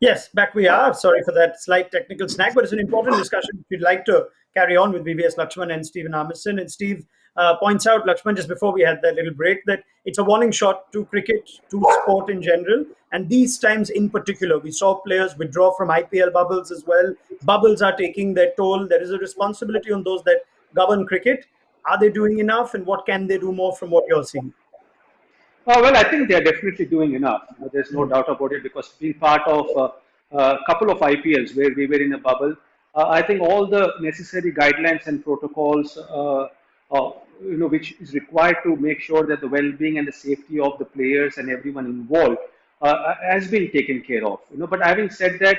Yes, back we are. Sorry for that slight technical snag, but it's an important discussion if you'd like to carry on with VVS Laxman and Stephen Harmison. And Steve points out, Laxman, just before we had that little break, that it's a warning shot to cricket, to sport in general. And these times in particular, we saw players withdraw from IPL bubbles as well. Bubbles are taking their toll. There is a responsibility on those that govern cricket. Are they doing enough, and what can they do more from what you're seeing? Well, I think they're definitely doing enough. There's no doubt about it because being part of a couple of IPLs where we were in a bubble, I think all the necessary guidelines and protocols, which is required to make sure that the well-being and the safety of the players and everyone involved has been taken care of. But having said that,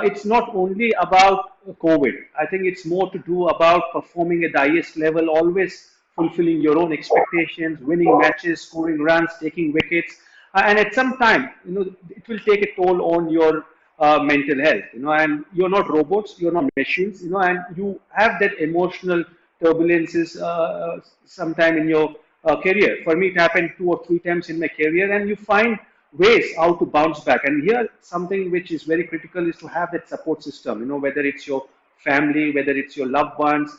it's not only about COVID. I think it's more to do about performing at the highest level, always fulfilling your own expectations, winning matches, scoring runs, taking wickets, and at some time, it will take a toll on your mental health. And you're not robots, you're not machines. And you have that emotional turbulences sometime in your career. For me, it happened 2 or 3 times in my career, and you find ways how to bounce back. And here, something which is very critical is to have that support system. Whether it's your family, whether it's your loved ones,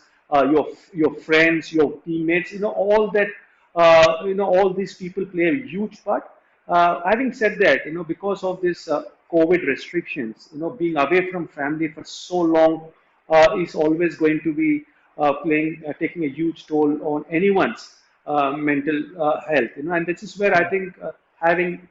your friends, your teammates. All that. All these people play a huge part. Having said that, because of this COVID restrictions, being away from family for so long is always going to be taking a huge toll on anyone's mental health. And this is where I think having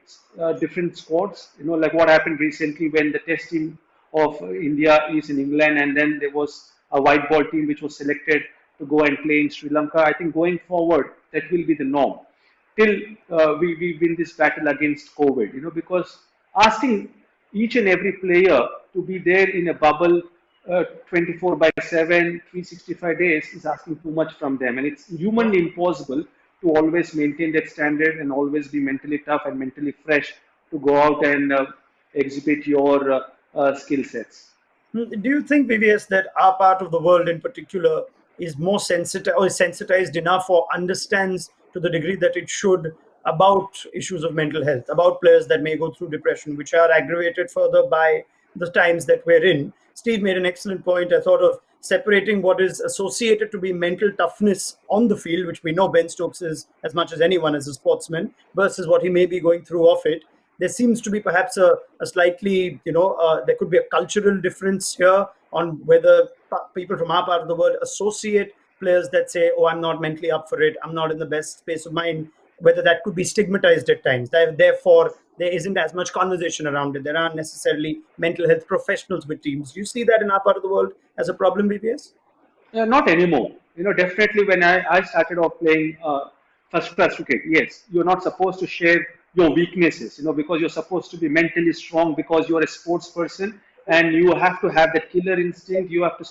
different squads, like what happened recently when the test team of India is in England, and then there was a white ball team which was selected to go and play in Sri Lanka. I think going forward, that will be the norm till we win this battle against COVID. Because asking each and every player to be there in a bubble 24 by 7, 365 days is asking too much from them. And it's humanly impossible to always maintain that standard and always be mentally tough and mentally fresh to go out and exhibit your skill sets. Do you think, VVS, that our part of the world in particular is more sensitive or is sensitized enough or understands to the degree that it should about issues of mental health, about players that may go through depression, which are aggravated further by the times that we're in? Steve made an excellent point, I thought, of separating what is associated to be mental toughness on the field, which we know Ben Stokes is as much as anyone as a sportsman, versus what he may be going through off it. There seems to be perhaps a slightly, there could be a cultural difference here on whether people from our part of the world associate players that say, oh, I'm not mentally up for it, I'm not in the best space of mind, whether that could be stigmatized at times. Therefore, there isn't as much conversation around it. There aren't necessarily mental health professionals with teams. Do you see that in our part of the world as a problem, BPS? Not anymore. Definitely when I started off playing first class cricket, yes, you're not supposed to share your weaknesses, because you're supposed to be mentally strong because you're a sports person and you have to have that killer instinct. You have to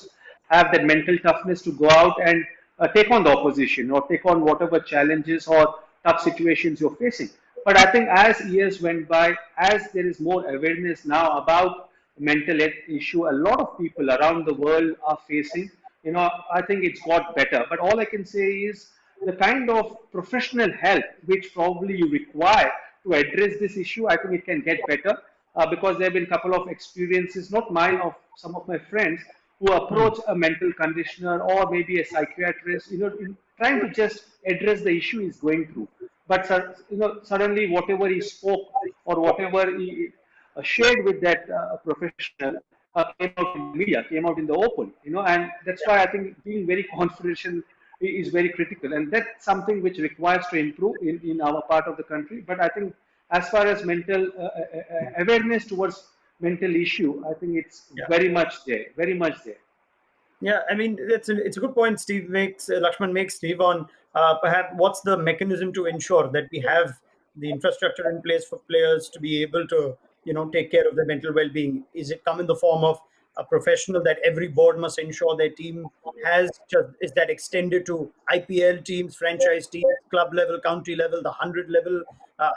have that mental toughness to go out and take on the opposition or take on whatever challenges or tough situations you're facing. But I think as years went by, as there is more awareness now about mental health issue, a lot of people around the world are facing, I think it's got better. But all I can say is the kind of professional help which probably you require to address this issue, I think it can get better because there have been a couple of experiences, not mine, of some of my friends who approach a mental conditioner or maybe a psychiatrist, in trying to just address the issue he's going through. But suddenly, whatever he spoke or whatever he shared with that professional came out in the media, came out in the open, and that's why I think being very confidential is very critical, and that's something which requires to improve in our part of the country. But I think as far as mental awareness towards mental issue, I think it's very much there, very much there. Yeah, I mean, it's a good point Lakshman makes, Steve, on perhaps what's the mechanism to ensure that we have the infrastructure in place for players to be able to, take care of their mental well-being. Is it come in the form of a professional that every board must ensure their team has? Is that extended to IPL teams, franchise teams, club level, county level, the 100 level?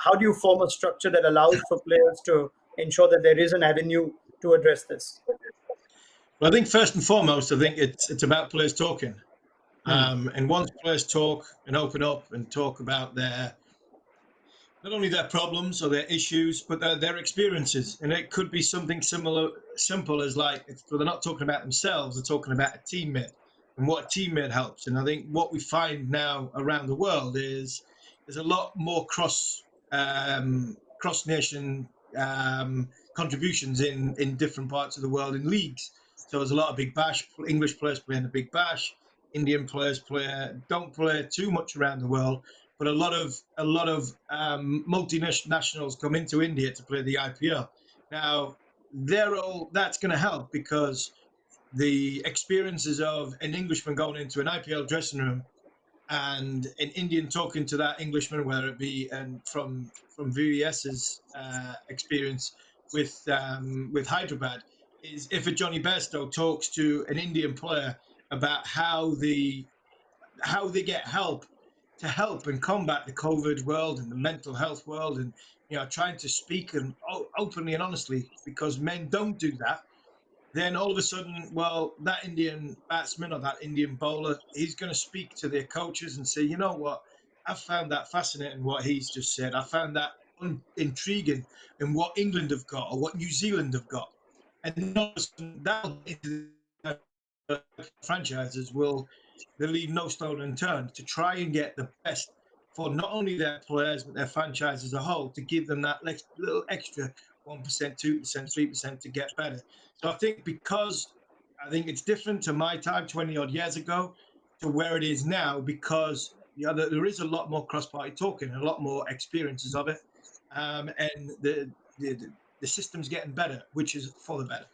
How do you form a structure that allows for players to ensure that there is an avenue to address this? Well, I think first and foremost, I think it's about players talking. And once players talk and open up and talk about their not only their problems or their issues, but their experiences. And it could be something simple as like, they're not talking about themselves, they're talking about a teammate and what a teammate helps. And I think what we find now around the world is there's a lot more cross nation contributions in different parts of the world in leagues. So there's a lot of Big Bash English players playing the Big Bash. Indian players don't play too much around the world, but a lot of multinationals come into India to play the IPL. Now, that's going to help because the experiences of an Englishman going into an IPL dressing room and an Indian talking to that Englishman, whether it be from VVS's experience with Hyderabad, is if a Johnny Bairstow talks to an Indian player about how they get help to help and combat the COVID world and the mental health world, and trying to speak and openly and honestly, because men don't do that. Then all of a sudden, well, that Indian batsman or that Indian bowler, he's going to speak to their coaches and say, you know what, I found that fascinating what he's just said. I found that intriguing in what England have got or what New Zealand have got. And all of a sudden, that franchises will they leave no stone unturned to try and get the best for not only their players but their franchise as a whole, to give them that little extra 1%, 2%, 3% to get better. So I think it's different to my time 20 odd years ago to where it is now, because there is a lot more cross-party talking and a lot more experiences of it, and the system's getting better, which is for the better.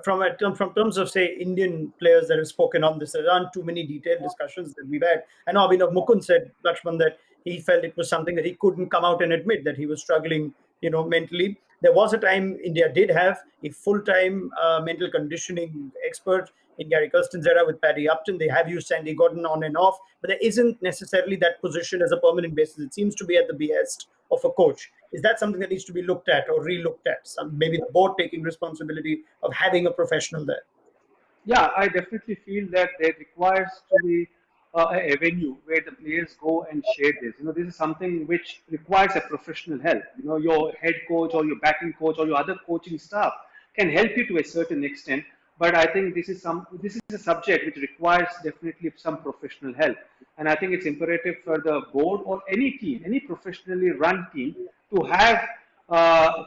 From terms of, say, Indian players that have spoken on this, there aren't too many detailed discussions that we've had. I know, Mukund said, Laxman, that he felt it was something that he couldn't come out and admit, that he was struggling, mentally. There was a time India did have a full-time mental conditioning expert in Gary Kirsten's era with Paddy Upton. They have used Sandy Gordon on and off, but there isn't necessarily that position as a permanent basis. It seems to be at the behest of a coach. Is that something that needs to be looked at or re-looked at? Maybe the board taking responsibility of having a professional there. Yeah, I definitely feel that there requires to be a venue where the players go and share this. This is something which requires a professional help. Your head coach or your batting coach or your other coaching staff can help you to a certain extent. But I think this is a subject which requires definitely some professional help. And I think it's imperative for the board or any team, any professionally run team, to have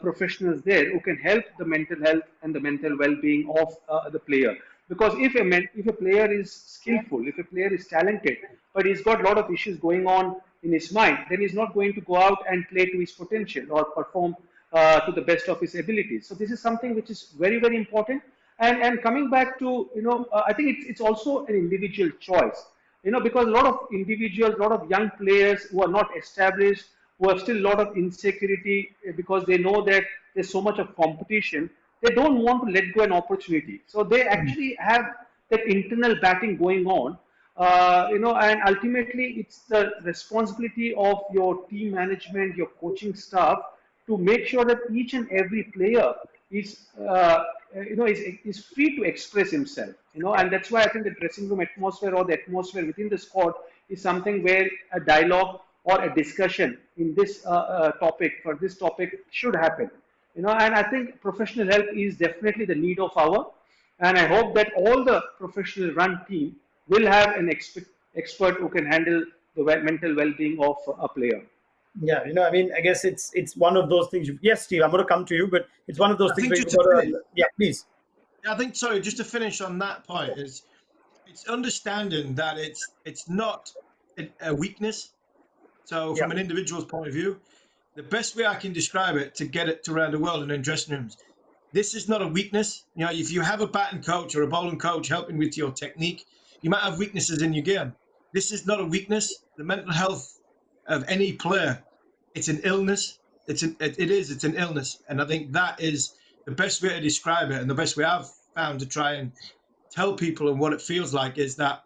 professionals there who can help the mental health and the mental well-being of the player. Because if a player is skillful, if a player is talented, but he's got a lot of issues going on in his mind, then he's not going to go out and play to his potential or perform to the best of his abilities. So this is something which is very, very important. And coming back to, I think it's also an individual choice, because a lot of individuals, a lot of young players who are not established, who have still a lot of insecurity because they know that there's so much of competition, they don't want to let go an opportunity. So they actually have that internal batting going on, and ultimately it's the responsibility of your team management, your coaching staff, to make sure that each and every player is, is free to express himself, and that's why I think the dressing room atmosphere or the atmosphere within the squad is something where a dialogue or a discussion in this topic should happen. And I think professional help is definitely the need of hour, and I hope that all the professional run team will have an expert who can handle the mental well-being of a player. Yeah, I guess it's one of those things. Yes, Steve, I'm going to come to you, but it's one of those things where you've got to, yeah, please. I think, sorry, just to finish on that point, is it's understanding that it's not a weakness. So from an individual's point of view, the best way I can describe it to get it to around the world and in dressing rooms, this is not a weakness. If you have a batting coach or a bowling coach helping with your technique, you might have weaknesses in your game. This is not a weakness. The mental health of any player, it's an illness. It's an illness. And I think that is the best way to describe it, and the best way I've found to try and tell people and what it feels like is that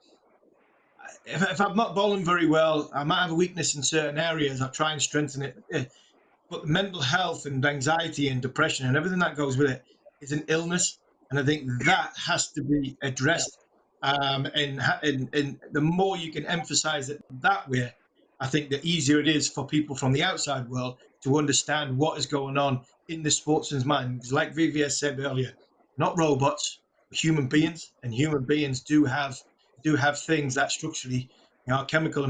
if I'm not bowling very well, I might have a weakness in certain areas. I try and strengthen it. But mental health and anxiety and depression and everything that goes with it is an illness. And I think that has to be addressed. And the more you can emphasize it that way, I think the easier it is for people from the outside world to understand what is going on in the sportsman's mind. Because like VVS said earlier, not robots, human beings, and human beings do have things that structurally, chemical